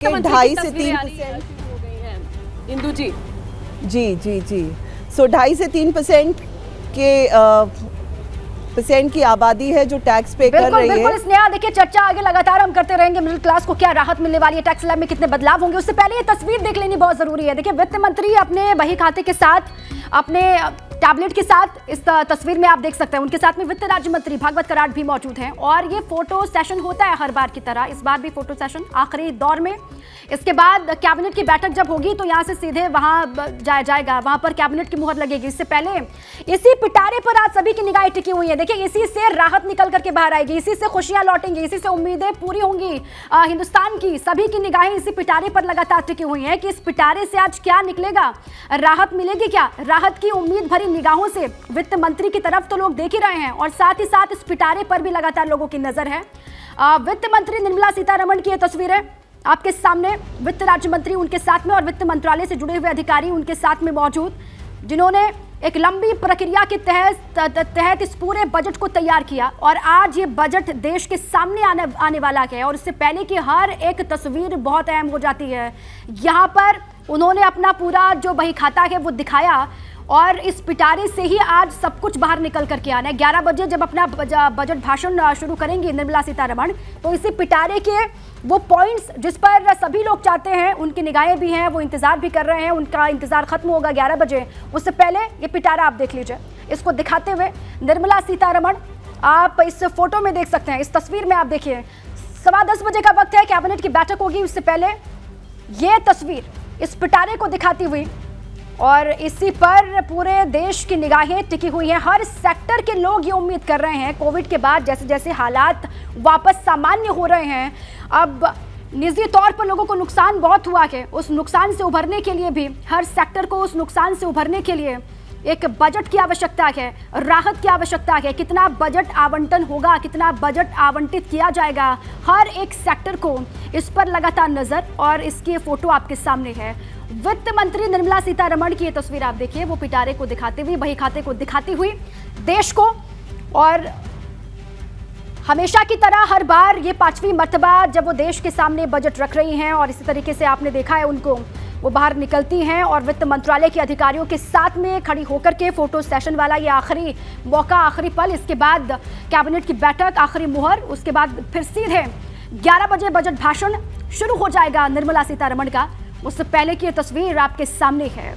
के 2.5 से 3% हो गई हैं इंदु जी। जी सो 2.5 से 3% के परसेंट की आबादी है जो टैक्स पे कर रही है। बिल्कुल स्नेहा, देखिए चर्चा आगे लगातार हम करते रहेंगे, मिडिल क्लास को क्या राहत मिलने वाली है, टैक्स स्लैब में कितने बदलाव होंगे। उससे पहले ये तस्वीर देख लेनी बहुत जरूरी है। देखिए वित्त मंत्री अपने बही खाते के साथ, अपने टैबलेट के साथ, इस तस्वीर में आप देख सकते हैं उनके साथ में वित्त राज्य मंत्री भागवत कराड़ भी मौजूद हैं। और ये फोटो सेशन होता है हर बार की तरह, इस बार भी फोटो सेशन आखिरी दौर में। इसके बाद कैबिनेट की बैठक जब होगी तो यहाँ से सीधे वहां जाएगा, वहां पर कैबिनेट की मुहर लगेगी। इससे पहले इसी पिटारे पर आज सभी की निगाहें टिकी हुई है। देखिए इसी से राहत निकल करके बाहर आएगी, इसी से खुशियां लौटेंगी, इसी से उम्मीदें पूरी होंगी हिंदुस्तान की। सभी की निगाहें इसी पिटारे पर लगातार टिकी हुई हैं कि इस पिटारे से आज क्या निकलेगा, राहत मिलेगी क्या। राहत की उम्मीद भरी निगाहों से वित्त मंत्री की तरफ तो लोग देख ही रहे हैं और साथ ही साथ इस पिटारे पर भी लगातार लोगों की नजर है। वित्त मंत्री निर्मला सीतारमण की ये तस्वीर है आपके सामने, वित्त राज्य मंत्री उनके साथ में और वित्त मंत्रालय से जुड़े हुए अधिकारी उनके साथ में मौजूद, जिन्होंने एक लंबी प्रक्रिया के तहत इस पूरे बजट को तैयार किया। और आज ये बजट देश के सामने आने वाला है और इससे पहले की हर एक तस्वीर बहुत अहम हो जाती है। यहाँ पर उन्होंने अपना पूरा जो बही खाता है वो दिखाया और इस पिटारे से ही आज सब कुछ बाहर निकल करके आना है। 11 बजे जब अपना बजट भाषण शुरू करेंगी निर्मला सीतारमण, तो इसी पिटारे के वो पॉइंट्स जिस पर सभी लोग चाहते हैं, उनकी निगाहें भी हैं, वो इंतजार भी कर रहे हैं, उनका इंतजार खत्म होगा 11 बजे। उससे पहले ये पिटारा आप देख लीजिए, इसको दिखाते हुए निर्मला सीतारमण आप इस फोटो में देख सकते हैं। इस तस्वीर में आप देखिए 10:15 बजे का वक्त है, कैबिनेट की बैठक होगी। उससे पहले ये तस्वीर इस पिटारे को दिखाती हुई और इसी पर पूरे देश की निगाहें टिकी हुई हैं। हर सेक्टर के लोग ये उम्मीद कर रहे हैं कोविड के बाद जैसे जैसे हालात वापस सामान्य हो रहे हैं, अब निजी तौर पर लोगों को नुकसान बहुत हुआ है, उस नुकसान से उभरने के लिए भी हर सेक्टर को उस नुकसान से उभरने के लिए एक बजट की आवश्यकता है, राहत की आवश्यकता है। कितना बजट आवंटन होगा, कितना बजट आवंटित किया जाएगा, हर एक सेक्टर को इस पर लगातार नजर। और इसकी फोटो आपके सामने है, वित्त मंत्री निर्मला सीतारमण की ये तस्वीर आप देखिए, वो पिटारे को दिखाते हुए, बही खाते को दिखाती हुई देश को। और हमेशा की तरह हर बार ये 5वीं मर्तबा जब वो देश के सामने बजट रख रही हैं और इसी तरीके से आपने देखा है उनको, वो बाहर निकलती हैं और वित्त मंत्रालय के अधिकारियों के साथ में खड़ी होकर के फोटो सेशन वाला ये आखिरी मौका, आखिरी पल, इसके बाद कैबिनेट की बैठक, आखिरी मुहर, उसके बाद फिर सीधे 11 बजे बजट भाषण शुरू हो जाएगा निर्मला सीतारमण का। उससे पहले की ये तस्वीर आपके सामने है,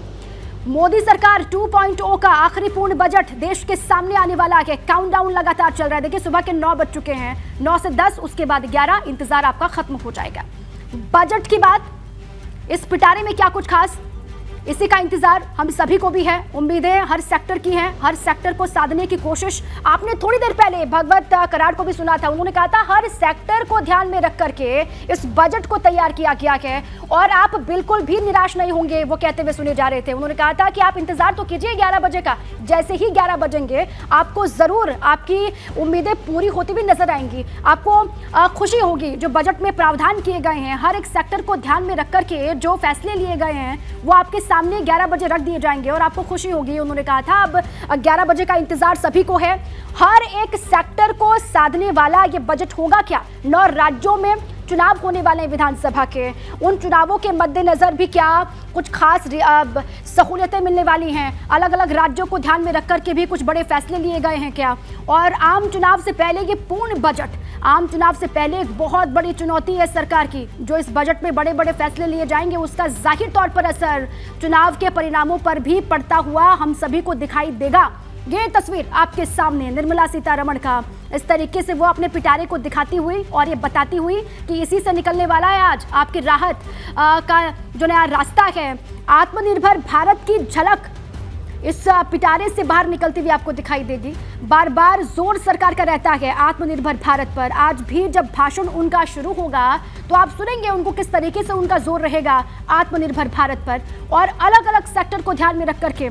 मोदी सरकार 2.0 का आखिरी पूर्ण बजट देश के सामने आने वाला है। काउंटडाउन लगातार चल रहा है। देखिए सुबह के 9 बज चुके हैं, 9 से 10, उसके बाद 11, इंतजार आपका खत्म हो जाएगा। बजट की बात, इस पिटारे में क्या कुछ खास, इसी का इंतजार हम सभी को भी है। उम्मीदें हर सेक्टर की हैं, हर सेक्टर को साधने की कोशिश। आपने थोड़ी देर पहले भागवत कराड़ को भी सुना था, उन्होंने कहा था हर सेक्टर को ध्यान में रख करके इस बजट को तैयार किया गया है और आप बिल्कुल भी निराश नहीं होंगे, वो कहते हुए सुने जा रहे थे। उन्होंने कहा था कि आप इंतजार तो कीजिए 11 बजे का, जैसे ही 11 बजेंगे आपको जरूर आपकी उम्मीदें पूरी होती हुई नजर आएंगी, आपको खुशी होगी। जो बजट में प्रावधान किए गए हैं, हर एक सेक्टर को ध्यान में रख करके जो फैसले लिए गए हैं वो आपके सामने 11 बजे रख दिए जाएंगे और आपको खुशी होगी। उन्होंने कहा था अब 11 बजे का इंतजार सभी को है। हर एक सेक्टर को साधने वाला ये बजट होगा क्या। 9 राज्यों में चुनाव होने वाले हैं विधानसभा के, उन चुनावों के मद्देनजर भी क्या कुछ खास सहूलियतें मिलने वाली हैं, अलग अलग राज्यों को ध्यान में रख कर के भी कुछ बड़े फैसले लिए गए हैं क्या। और आम चुनाव से पहले ये पूर्ण बजट, आम चुनाव से पहले एक बहुत बड़ी चुनौती है सरकार की। जो इस बजट में बड़े बड़े फैसले लिए जाएंगे उसका जाहिर तौर पर असर चुनाव के परिणामों पर भी पड़ता हुआ हम सभी को दिखाई देगा। ये तस्वीर आपके सामने निर्मला सीतारमण का, इस तरीके से वो अपने पिटारे को दिखाती हुई और ये बताती हुई कि इसी से निकलने वाला है आज आपकी राहत का जो नया रास्ता है। आत्मनिर्भर भारत की झलक इस पिटारे से बाहर निकलती हुई आपको दिखाई देगी। बार बार जोर सरकार का रहता है आत्मनिर्भर भारत पर। आज भी जब भाषण उनका शुरू होगा तो आप सुनेंगे उनको किस तरीके से उनका जोर रहेगा आत्मनिर्भर भारत पर। और अलग अलग सेक्टर को ध्यान में रख करके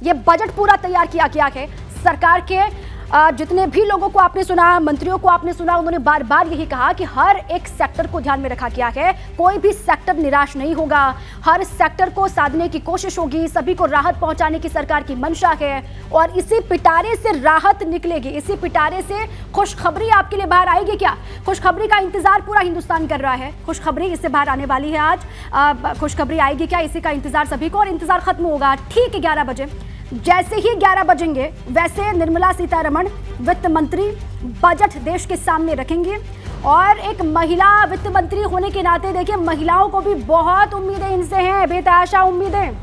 ये बजट पूरा तैयार किया गया है। सरकार के जितने भी लोगों को आपने सुना, मंत्रियों को आपने सुना, उन्होंने बार बार यही कहा कि हर एक सेक्टर को ध्यान में रखा गया है, कोई भी सेक्टर निराश नहीं होगा, हर सेक्टर को साधने की कोशिश होगी, सभी को राहत पहुंचाने की सरकार की मंशा है और इसी पिटारे से राहत निकलेगी, इसी पिटारे से खुशखबरी आपके लिए बाहर आएगी। क्या खुशखबरी का इंतजार पूरा हिंदुस्तान कर रहा है, खुशखबरी इससे बाहर आने वाली है आज। खुशखबरी आएगी क्या, इसी का इंतजार सभी को, और इंतजार खत्म होगा ठीक 11 बजे। जैसे ही 11 बजेंगे वैसे निर्मला सीतारमण वित्त मंत्री बजट देश के सामने रखेंगे और एक महिला वित्त मंत्री होने के नाते देखिए महिलाओं को भी बहुत उम्मीदें इनसे हैं, बेतहाशा उम्मीदें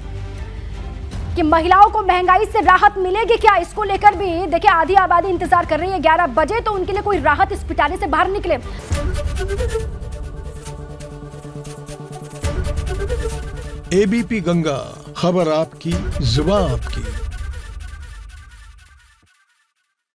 कि महिलाओं को महंगाई से राहत मिलेगी क्या, इसको लेकर भी देखिए आधी आबादी इंतजार कर रही है 11 बजे, तो उनके लिए कोई राहत इस पिटारे से बाहर निकले। एबीपी गंगा, खबर आपकी, जुबान आपकी।